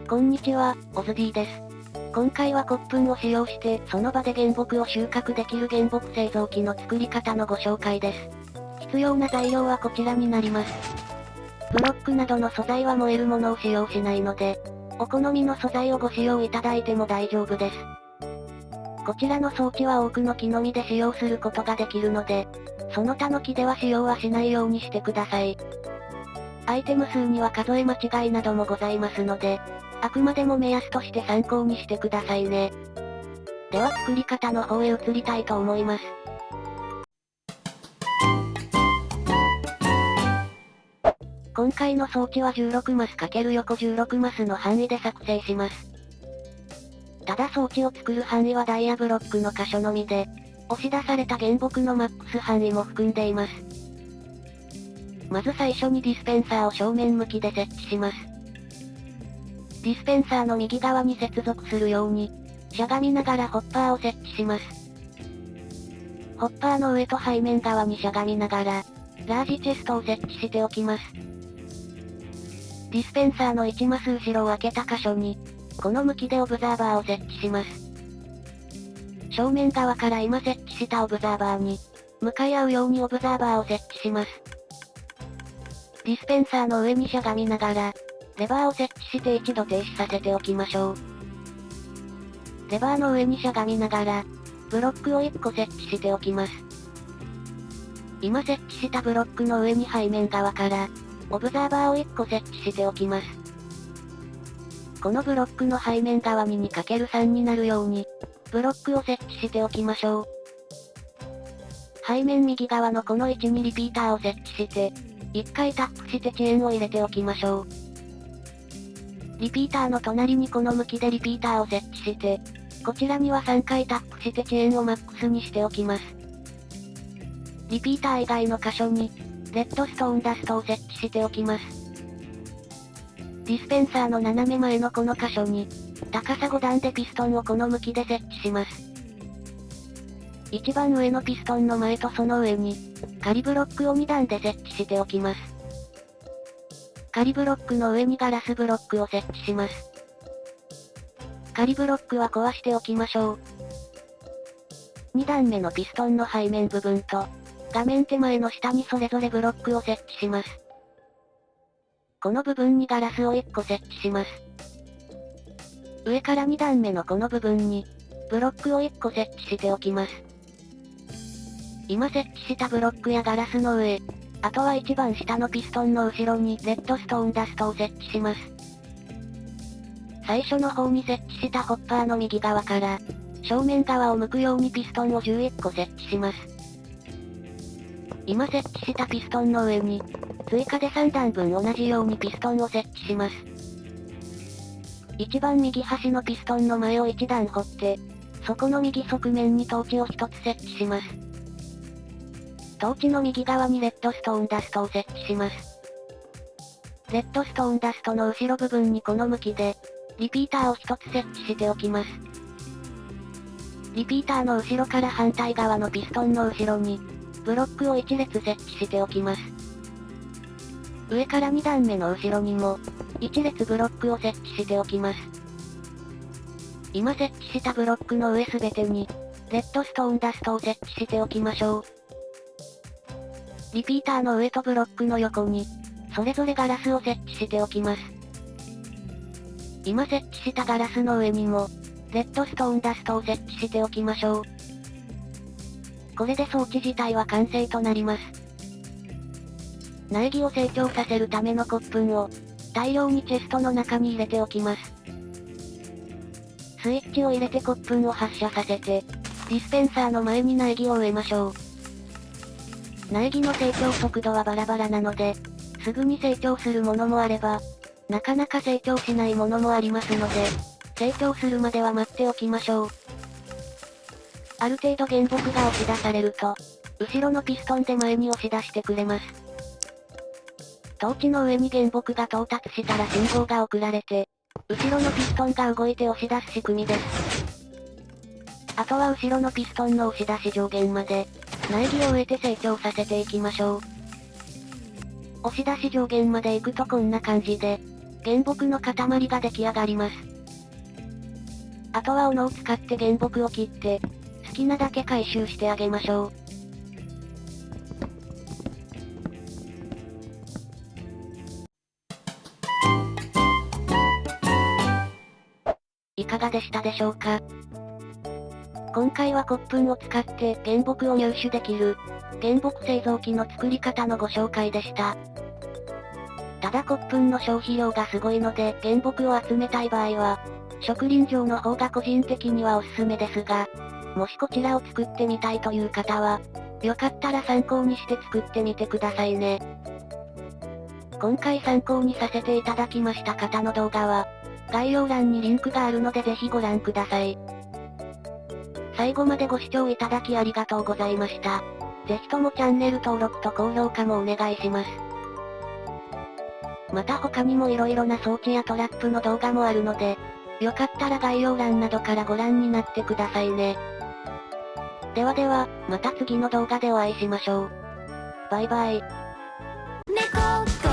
こんにちは、オズ D です。今回は骨粉を使用して、その場で原木を収穫できる原木製造機の作り方のご紹介です。必要な材料はこちらになります。ブロックなどの素材は燃えるものを使用しないので、お好みの素材をご使用いただいても大丈夫です。こちらの装置は多くの木の実で使用することができるので、その他の木では使用はしないようにしてください。アイテム数には数え間違いなどもございますので、あくまでも目安として参考にしてくださいね。では作り方の方へ移りたいと思います。今回の装置は16マス×横16マスの範囲で作成します。ただ装置を作る範囲はダイヤブロックの箇所のみで、押し出された原木のマックス範囲も含んでいます。まず最初にディスペンサーを正面向きで設置します。ディスペンサーの右側に接続するように、しゃがみながらホッパーを設置します。ホッパーの上と背面側にしゃがみながら、ラージチェストを設置しておきます。ディスペンサーの1マス後ろを開けた箇所に、この向きでオブザーバーを設置します。正面側から今設置したオブザーバーに、向かい合うようにオブザーバーを設置します。ディスペンサーの上にしゃがみながら、レバーを設置して一度停止させておきましょう。レバーの上にしゃがみながら、ブロックを1個設置しておきます。今設置したブロックの上に背面側から、オブザーバーを1個設置しておきます。このブロックの背面側に 2×3 になるように、ブロックを設置しておきましょう。背面右側のこの位置にリピーターを設置して、1回タップして遅延を入れておきましょう。リピーターの隣にこの向きでリピーターを設置して、こちらには3回タップして遅延をマックスにしておきます。リピーター以外の箇所に、レッドストーンダストを設置しておきます。ディスペンサーの斜め前のこの箇所に、高さ5段でピストンをこの向きで設置します。一番上のピストンの前とその上に、仮ブロックを2段で設置しておきます。仮ブロックの上にガラスブロックを設置します。仮ブロックは壊しておきましょう。2段目のピストンの背面部分と、画面手前の下にそれぞれブロックを設置します。この部分にガラスを1個設置します。上から2段目のこの部分に、ブロックを1個設置しておきます。今設置したブロックやガラスの上、あとは一番下のピストンの後ろにレッドストーンダストを設置します。最初の方に設置したホッパーの右側から、正面側を向くようにピストンを11個設置します。今設置したピストンの上に、追加で3段分同じようにピストンを設置します。一番右端のピストンの前を1段掘って、そこの右側面にトーチを1つ設置します。トーチの右側にレッドストーンダストを設置します。レッドストーンダストの後ろ部分にこの向きで、リピーターを1つ設置しておきます。リピーターの後ろから反対側のピストンの後ろに、ブロックを1列設置しておきます。上から2段目の後ろにも、1列ブロックを設置しておきます。今設置したブロックの上すべてに、レッドストーンダストを設置しておきましょう。リピーターの上とブロックの横に、それぞれガラスを設置しておきます。今設置したガラスの上にも、レッドストーンダストを設置しておきましょう。これで装置自体は完成となります。苗木を成長させるための骨粉を、大量にチェストの中に入れておきます。スイッチを入れて骨粉を発射させて、ディスペンサーの前に苗木を植えましょう。苗木の成長速度はバラバラなので、すぐに成長するものもあれば、なかなか成長しないものもありますので、成長するまでは待っておきましょう。ある程度原木が押し出されると、後ろのピストンで前に押し出してくれます。トーチの上に原木が到達したら信号が送られて、後ろのピストンが動いて押し出す仕組みです。あとは後ろのピストンの押し出し上限まで、苗木を植えて成長させていきましょう。押し出し上限まで行くとこんな感じで、原木の塊が出来上がります。あとは斧を使って原木を切って、好きなだけ回収してあげましょう。いかがでしたでしょうか？今回は骨粉を使って原木を入手できる、原木製造機の作り方のご紹介でした。ただ骨粉の消費量がすごいので原木を集めたい場合は、植林場の方が個人的にはおすすめですが、もしこちらを作ってみたいという方は、よかったら参考にして作ってみてくださいね。今回参考にさせていただきました方の動画は、概要欄にリンクがあるのでぜひご覧ください。最後までご視聴いただきありがとうございました。ぜひともチャンネル登録と高評価もお願いします。また他にも色々な装置やトラップの動画もあるので、よかったら概要欄などからご覧になってくださいね。ではでは、また次の動画でお会いしましょう。バイバイ。猫